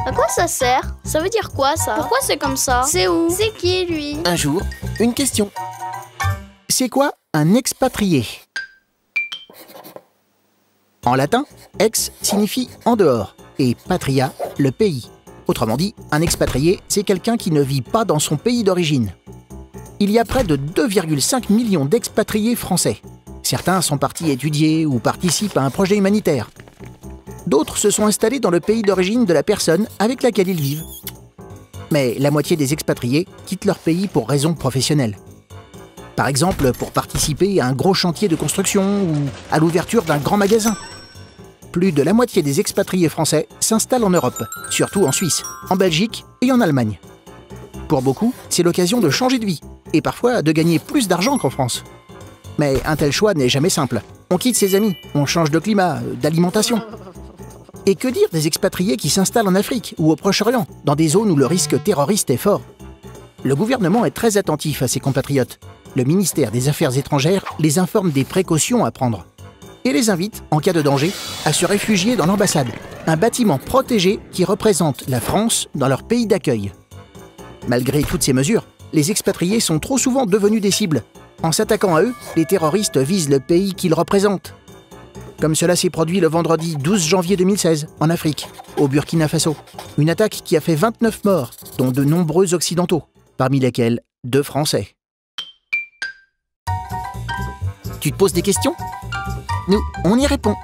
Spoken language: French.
À quoi ça sert? Ça veut dire quoi ça? Pourquoi c'est comme ça? C'est où? C'est qui lui? Un jour, une question. C'est quoi un expatrié? En latin, ex signifie en dehors et patria, le pays. Autrement dit, un expatrié, c'est quelqu'un qui ne vit pas dans son pays d'origine. Il y a près de 2,5 millions d'expatriés français. Certains sont partis étudier ou participent à un projet humanitaire. D'autres se sont installés dans le pays d'origine de la personne avec laquelle ils vivent. Mais la moitié des expatriés quittent leur pays pour raisons professionnelles. Par exemple, pour participer à un gros chantier de construction ou à l'ouverture d'un grand magasin. Plus de la moitié des expatriés français s'installent en Europe, surtout en Suisse, en Belgique et en Allemagne. Pour beaucoup, c'est l'occasion de changer de vie et parfois de gagner plus d'argent qu'en France. Mais un tel choix n'est jamais simple. On quitte ses amis, on change de climat, d'alimentation. Et que dire des expatriés qui s'installent en Afrique ou au Proche-Orient, dans des zones où le risque terroriste est fort? Le gouvernement est très attentif à ses compatriotes. Le ministère des Affaires étrangères les informe des précautions à prendre et les invite, en cas de danger, à se réfugier dans l'ambassade, un bâtiment protégé qui représente la France dans leur pays d'accueil. Malgré toutes ces mesures, les expatriés sont trop souvent devenus des cibles. En s'attaquant à eux, les terroristes visent le pays qu'ils représentent. Comme cela s'est produit le vendredi 12 janvier 2016, en Afrique, au Burkina Faso. Une attaque qui a fait 29 morts, dont de nombreux Occidentaux, parmi lesquels 2 Français. Tu te poses des questions? Nous, on y répond.